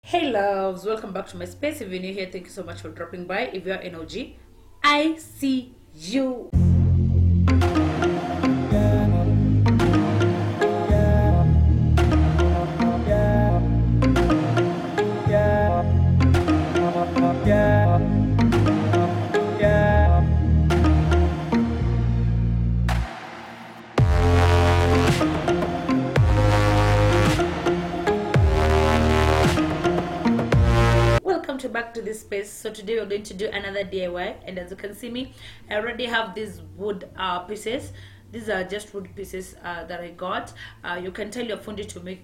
Hey loves, welcome back to my space. If you're new here, thank you so much for dropping by. If you're an OG, I see you. Welcome to back to this space. So today we're going to do another DIY, and as you can see me, I already have these wood pieces. These are just wood pieces that I got. You can tell your fundi to make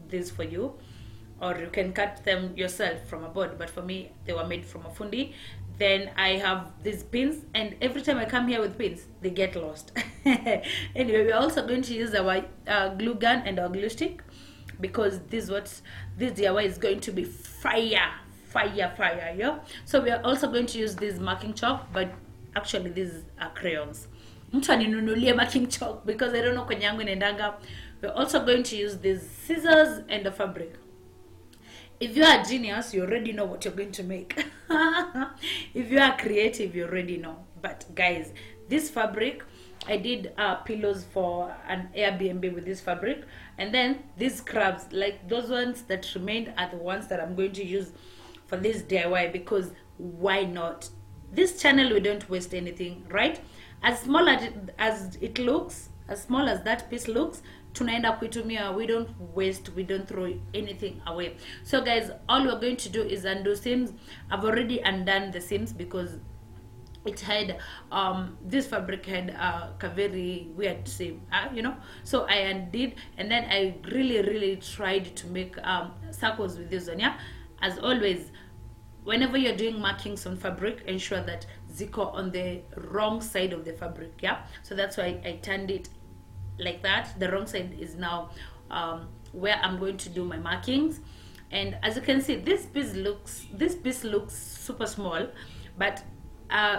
this for you, or you can cut them yourself from a board, but for me they were made from a fundi. Then I have these pins, and every time I come here with pins they get lost. Anyway, we're also going to use our glue gun and our glue stick, because this DIY is going to be fire, yeah. So we are also going to use this marking chalk, but actually these are crayons. Mtu aninunulie marking chalk because I don't know kwenye yangu inaendanga. We're also going to use these scissors and the fabric. If you are a genius, you already know what you're going to make. If you are creative, you already know. But guys, this fabric, I did pillows for an Airbnb with this fabric, and then these scrubs, like those ones that remained, are the ones that I'm going to use for this DIY, because why not? This channel, we don't waste anything, right? As small as it looks, as small as that piece looks, tunaenda kuitumia. We don't waste, we don't throw anything away. So guys, all we're going to do is undo seams. I've already undone the seams because it had this fabric had a very weird seam, so I undid, and then I really tried to make circles with this one. Yeah, as always, whenever you're doing markings on fabric, ensure that ziko on the wrong side of the fabric. Yeah, so that's why I turned it like that. The wrong side is now where I'm going to do my markings. And as you can see, this piece looks super small, but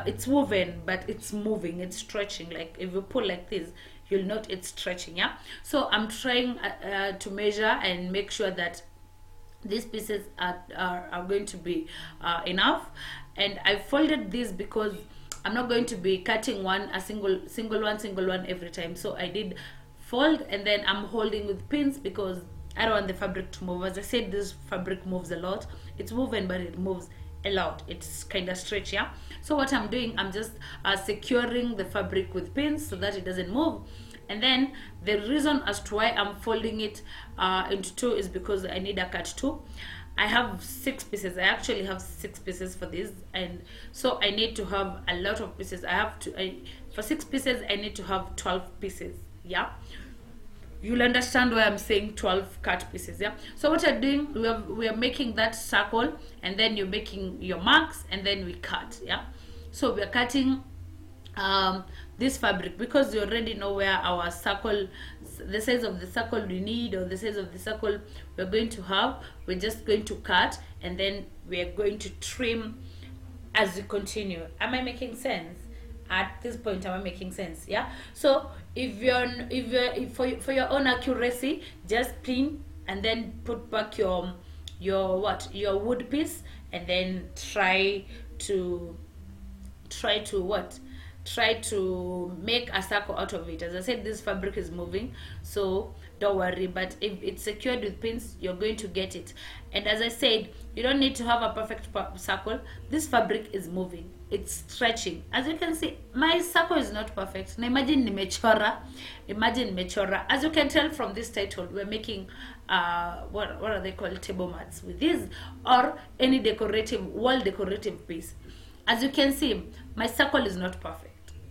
it's woven, but it's moving, it's stretching. Like if you pull like this, you'll note it's stretching. Yeah, so I'm trying to measure and make sure that these pieces are going to be enough. And I folded this because I'm not going to be cutting a single one every time. So I did fold, and then I'm holding with pins because I don't want the fabric to move. As I said, this fabric moves a lot. It's woven, but it moves a lot. It's kind of stretchy. Yeah, so what I'm doing, I'm just securing the fabric with pins so that it doesn't move. And then the reason as to why I'm folding it into two is because I need a cut two. I have 6 pieces. I actually have 6 pieces for this, and so I need to have a lot of pieces. For 6 pieces I need to have 12 pieces. Yeah, you'll understand why I'm saying 12 cut pieces. Yeah, so what I'm doing, we are making that circle, and then you're making your marks, and then we cut. Yeah, so we're cutting this fabric because you already know where our circle, the size of the circle we need, or the size of the circle we're going to have. We're just going to cut, and then we're going to trim as we continue. Am I making sense? At this point, am I making sense? Yeah, so if for your own accuracy, just pin and then put back your wood piece, and then try to make a circle out of it. As I said, this fabric is moving, so don't worry, but if it's secured with pins, you're going to get it. And as I said, you don't need to have a perfect circle. This fabric is moving, it's stretching. As you can see, my circle is not perfect. Now imagine nimechora. As you can tell from this title, we're making what are they called, table mats with this, or any wall decorative piece. As you can see, my circle is not perfect.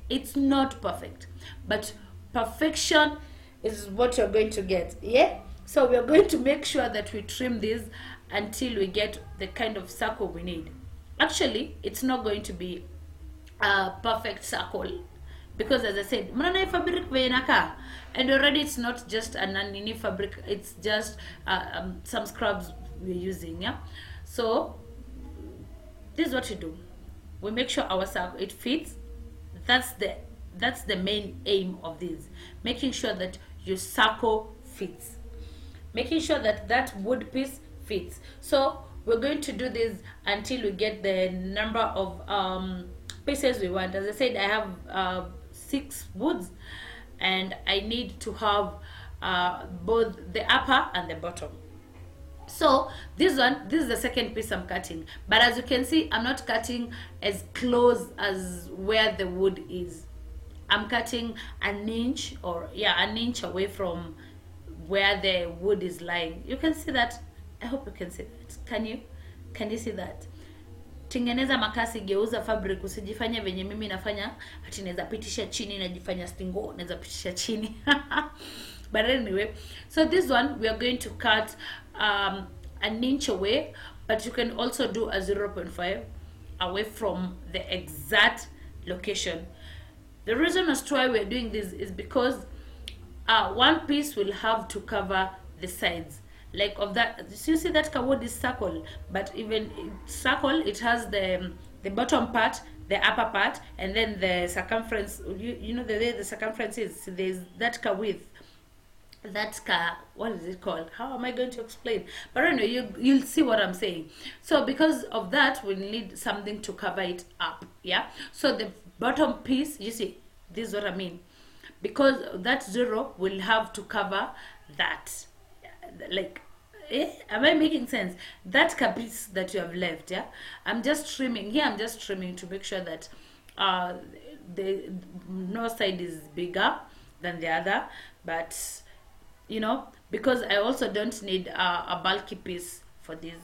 It's not perfect, but perfection is what you're going to get. Yeah, so we're going to make sure that we trim this until we get the kind of circle we need. Actually, it's not going to be a perfect circle because, as I said, mnana fabric venaka, and already it's not just a nanini fabric, it's just some scrubs we're using. Yeah, so this is what we do. We make sure our circle, it fits. That's the main aim of this, making sure that your circle fits, making sure that that wood piece fits. So we're going to do this until we get the number of pieces we want. As I said, I have 6 woods, and I need to have both the upper and the bottom. So this is the second piece I'm cutting, but as you can see, I'm not cutting as close as where the wood is. I'm cutting an inch, or an inch away from where the wood is lying. You can see that. I hope you can see that. Can you see that? Tengeneza makasi, geuza fabric, usijifanye venye mimi nafanya ati naweza pitisha chini, najifanya stingo naweza pitisha chini. But anyway, so this one we are going to cut an inch away, but you can also do a 0.5 away from the exact location. The reason as to why we are doing this is because one piece will have to cover the sides, like of that. So you see that wood is circle, but even circle, it has the bottom part, the upper part, and then the circumference. You know the way the circumference is, there's that width, that's what is it called? How am I going to explain? But anyway, you'll see what I'm saying. So because of that, we need something to cover it up. Yeah, so the bottom piece, you see, this is what I mean, because that 0 will have to cover that, like, am I making sense? That piece that you have left. Yeah, I'm just trimming here. I'm just trimming to make sure that the no side is bigger than the other, but you know, because I also don't need a bulky piece for this.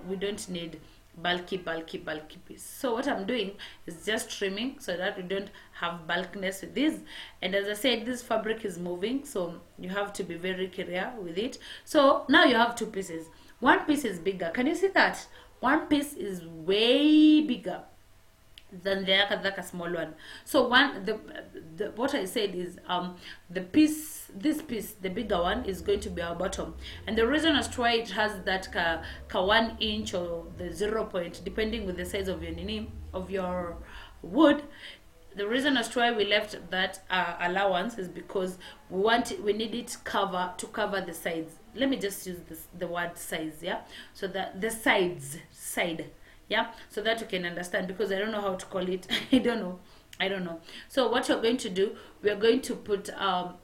We don't need bulky piece. So what I'm doing is just trimming so that we don't have bulkiness with this. And as I said, this fabric is moving, so you have to be very clear with it. So now you have 2 pieces. One piece is bigger. Can you see that? One piece is way bigger than the other small one. So what I said is this piece, the bigger one, is going to be our bottom. And the reason as to why it has that 1 inch or the 0 point, depending with the size of your wood, the reason as to why we left that allowance is because we need it to cover the sides. Let me just use the word size, yeah, so that the side, yeah, so that you can understand, because I don't know how to call it. I don't know. So what you're going to do, we are going to put our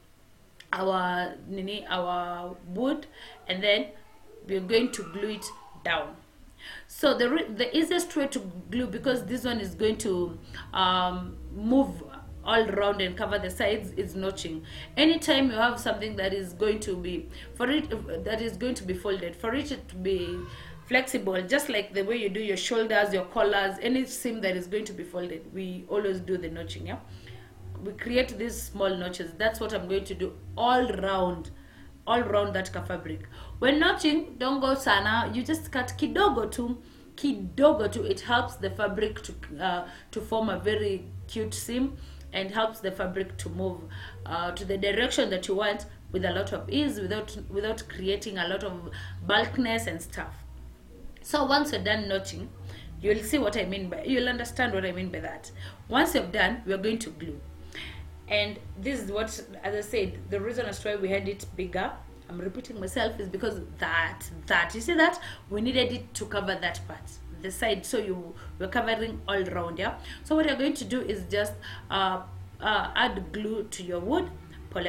wood, and then we're going to glue it down. So the easiest way to glue, because this one is going to move all around and cover the sides, is notching. Anytime you have something that is going to be folded, for it to be flexible, just like the way you do your shoulders, your collars, any seam that is going to be folded, we always do the notching. Yeah, we create these small notches. That's what I'm going to do all around that fabric. When notching, don't go sana, you just cut kidogo tu. It helps the fabric to form a very cute seam, and helps the fabric to move to the direction that you want with a lot of ease, without creating a lot of bulkiness and stuff. So once you're done notching, you'll understand what I mean by that. Once you've done, we're going to glue. And this is what, as I said, the reason as to why we had it bigger, I'm repeating myself, is because you see that we needed it to cover that part, the side, so we're covering all around. Yeah, so what you're going to do is just add glue to your wood, pole,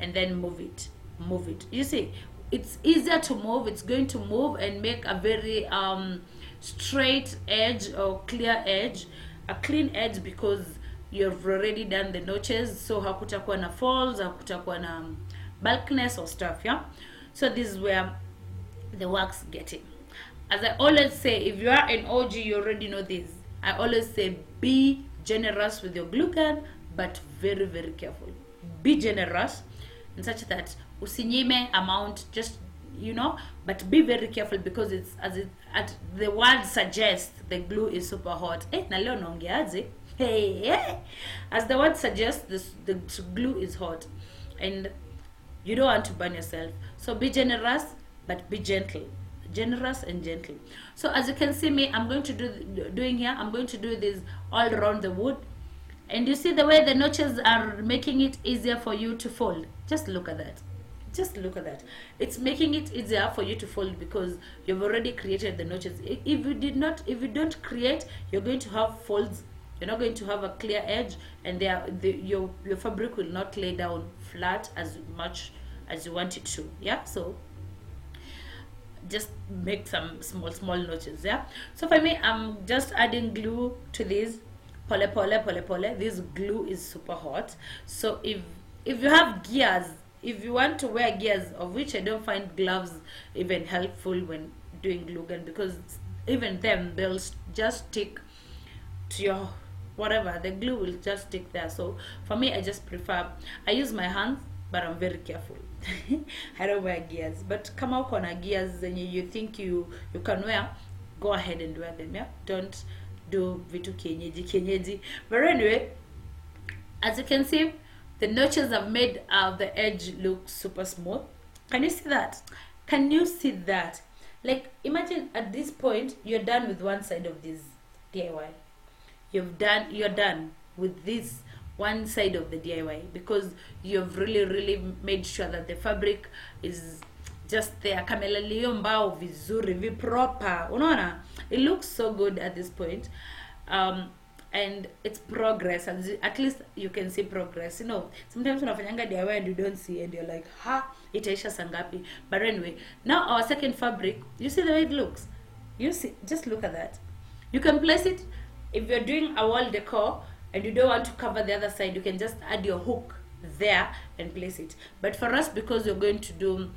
and then move it. You see, it's easier to move. It's going to move and make a very straight edge, or clear edge, a clean edge, because you've already done the notches, so hakutakuwa na folds, hakutakuwa na bulkiness or stuff. Yeah, so this is where the work's getting. As I always say, if you are an OG, you already know this. I always say, be generous with your glue gun, but very, very careful. Be generous in such that usinyime amount, just, but be very careful, because it's the word suggests, the glue is super hot. Na leo naongeaje? Hey, as the word suggests, the glue is hot, and you don't want to burn yourself. So be generous, but be gentle. Generous and gentle. So as you can see me, I'm going to I'm going to do this all around the wood. And you see the way the notches are making it easier for you to fold. Just look at that. Just look at that. It's making it easier for you to fold because you've already created the notches. If you don't create, you're going to have folds. You're not going to have a clear edge, and your fabric will not lay down flat as much as you want it to. Yeah, so just make some small notches. Yeah, so for me, I'm just adding glue to this. Pole. This glue is super hot. So if you have gears, if you want to wear gears, of which I don't find gloves even helpful when doing glue gun, because even them, they'll just stick to your whatever, the glue will just stick there. So for me, I just prefer, I use my hands, but I'm very careful. I don't wear gears, but come out on a gears and you think you can wear, go ahead and wear them. Yeah, don't do vitu kienyeji. But anyway, as you can see, the notches have made the edge look super smooth. Can you see that? Can you see that? Like, imagine at this point you're done with one side of this DIY. You're done with this one side of the DIY because you've really made sure that the fabric is just there. Kamelalio mbao vizuri viproper. Unaona? It looks so good at this point. And it's progress, and at least you can see progress. You know, sometimes unafanyanga DIY and you don't see, and you're like, ha, itaisha sangapi. But anyway, now our second fabric, you see the way it looks? You see, just look at that. You can place it, if you're doing a wall decor and you don't want to cover the other side, you can just add your hook there and place it. But for us, because we're going to do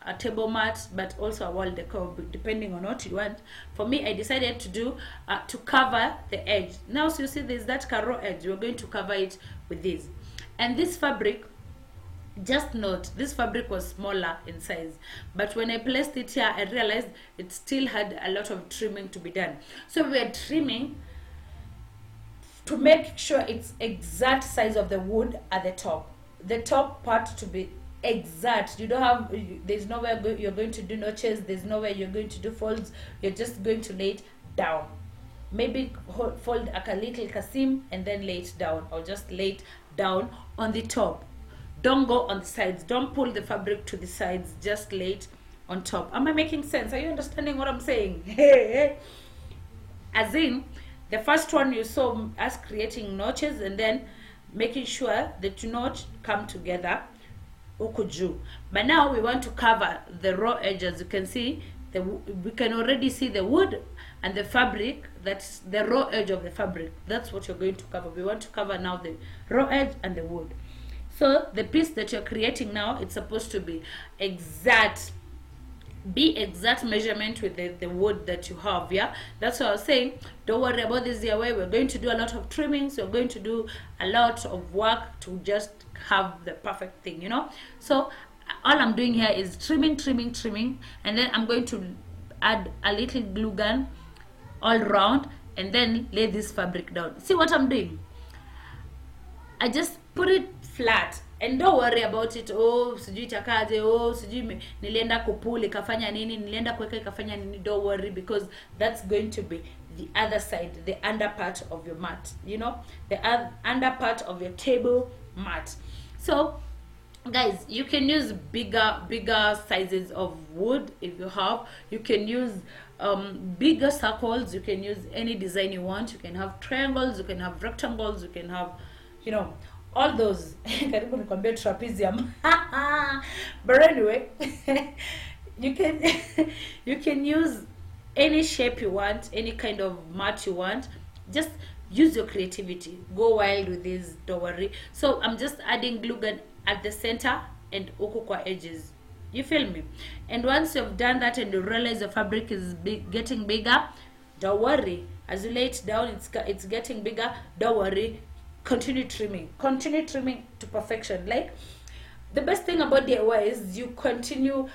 a table mat but also a wall decor, depending on what you want, for me, I decided to do to cover the edge. Now, so you see there's that raw edge, we're going to cover it with this. And this fabric, just note, this fabric was smaller in size, but when I placed it here, I realized it still had a lot of trimming to be done. So we're trimming to make sure it's exact size of the wood at the top part to be exact. You don't have, there's nowhere you're going to do notches, there's nowhere you're going to do folds. You're just going to lay it down. Maybe fold a little kasim and then lay it down, or just lay it down on the top. Don't go on the sides. Don't pull the fabric to the sides. Just lay it on top. Am I making sense? Are you understanding what I'm saying? As in, the first one you saw us creating notches and then making sure the two notches come together. But now we want to cover the raw edge. As you can see, we can already see the wood and the fabric. That's the raw edge of the fabric. That's what you're going to cover. We want to cover now the raw edge and the wood. So the piece that you're creating now, it's supposed to be exact measurement with the wood that you have. Yeah, that's what I was saying. Don't worry about this DIY. We're going to do a lot of trimmings. We're going to do a lot of work to just have the perfect thing, you know. So all I'm doing here is trimming, and then I'm going to add a little glue gun all around and then lay this fabric down. See what I'm doing? I just put it flat, and don't worry about it. Oh, sijui takaje, oh, sijui nilienda kupuli kafanya nini, nilienda kuweka kafanya nini. Don't worry, because that's going to be the other side, the under part of your mat, you know, the under part of your table mat. So guys, you can use bigger sizes of wood if you have. You can use bigger circles. You can use any design you want. You can have triangles, you can have rectangles, you can have, you know, all those. Karibu nikwambie trapezium. But anyway, you can use any shape you want, any kind of mat you want. Just use your creativity. Go wild with this, don't worry. So I'm just adding glue gun at the center and huku kwa edges. You feel me? And once you've done that and you realize the fabric is getting bigger, don't worry. As you lay it down, it's getting bigger. Don't worry. Continue trimming to perfection. Like, the best thing about DIY is you continue,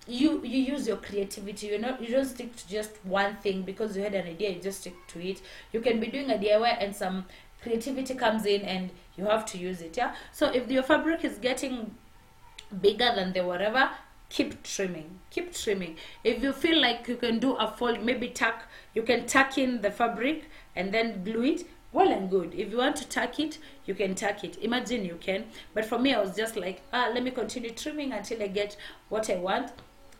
you use your creativity. You don't stick to just one thing because you had an idea. You just stick to it. You can be doing a DIY and some creativity comes in and you have to use it. Yeah. So if your fabric is getting bigger than the whatever, keep trimming. If you feel like you can do a fold, maybe you can tuck in the fabric and then glue it. well and good. If you want to tack it, you can tack it. Imagine you can. But for me, I was just like, let me continue trimming until I get what I want,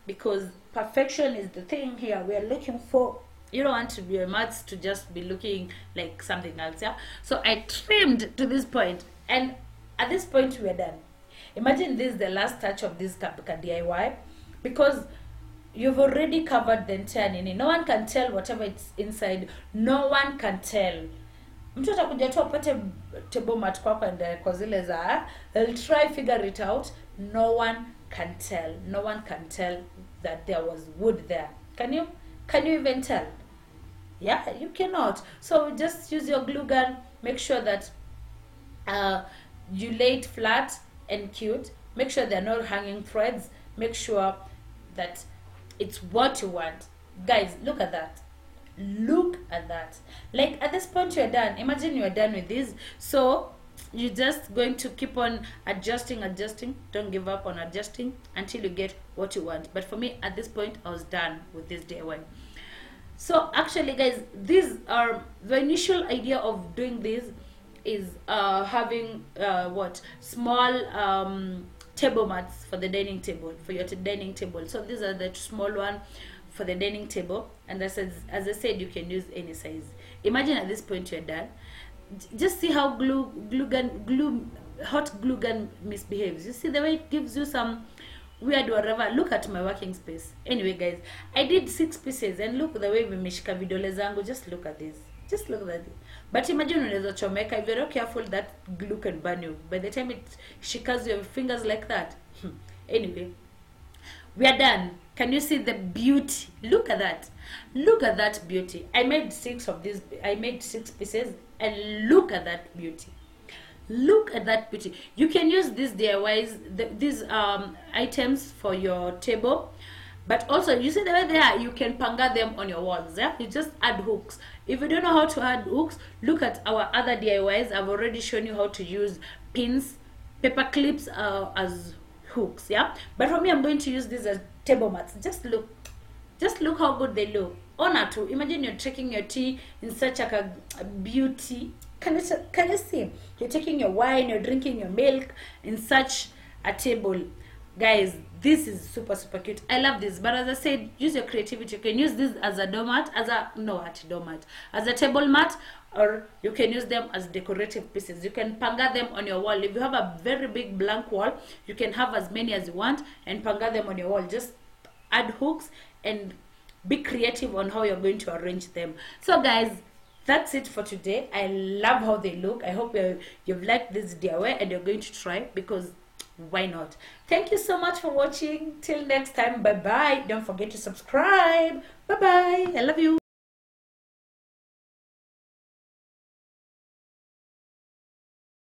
because perfection is the thing here we are looking for. You don't want to be a mats to just be looking like something else. Yeah, so I trimmed to this point, and at this point we are done. Imagine this is the last touch of this Kapika DIY, because you've already covered the entire nini. No one can tell whatever it's inside. No one can tell. Mtu atakuja tu apate table mat kwako and kwa zile za, they'll try figure it out. No one can tell. No one can tell that there was wood there. Can you even tell? Yeah, you cannot. So just use your glue gun. Make sure that you lay it flat and cute. Make sure they're not hanging threads. Make sure that it's what you want. Guys, look at that. Look at that. Like at this point you're done. Imagine you're done with this. So you're just going to keep on adjusting. Don't give up on adjusting until you get what you want. But for me, at this point, I was done with this DIY. So actually, guys, these are the initial idea of doing this is having small table mats for the dining table, for your dining table. So these are the small one for the dining table, and as I said, you can use any size. Imagine at this point you're done. Just see how hot glue gun misbehaves. You see the way it gives you some weird whatever. Look at my working space. Anyway, guys, I did 6 pieces, and look the way vimeshika vidole zangu. Just look at this. Just look at it. But imagine unaweza chomeka. If you're not careful, that glue can burn you. By the time it shikas your fingers like that. Anyway, we are done. Can you see the beauty? Look at that. Look at that beauty. I made 6 of these. I made 6 pieces, and look at that beauty. Look at that beauty. You can use these DIYs, these items for your table, but also you see the way they are, you can panga them on your walls. Yeah, you just add hooks. If you don't know how to add hooks, look at our other DIYs. I've already shown you how to use pins, paper clips as hooks. Yeah, but for me, I'm going to use these as table mats. Just look how good they look. Honor to imagine you're drinking your tea in such a beauty. Can you see? You're taking your wine, you're drinking your milk in such a table. Guys, this is super cute. I love this. But as I said, use your creativity. You can use this as a doormat, as a table mat, or you can use them as decorative pieces. You can panga them on your wall. If you have a very big blank wall, you can have as many as you want and panga them on your wall. Just add hooks and be creative on how you're going to arrange them. So guys, that's it for today. I love how they look. I hope you've liked this DIY and you're going to try, because why not? Thank you so much for watching. Till next time, bye bye. Don't forget to subscribe. Bye bye. I love you.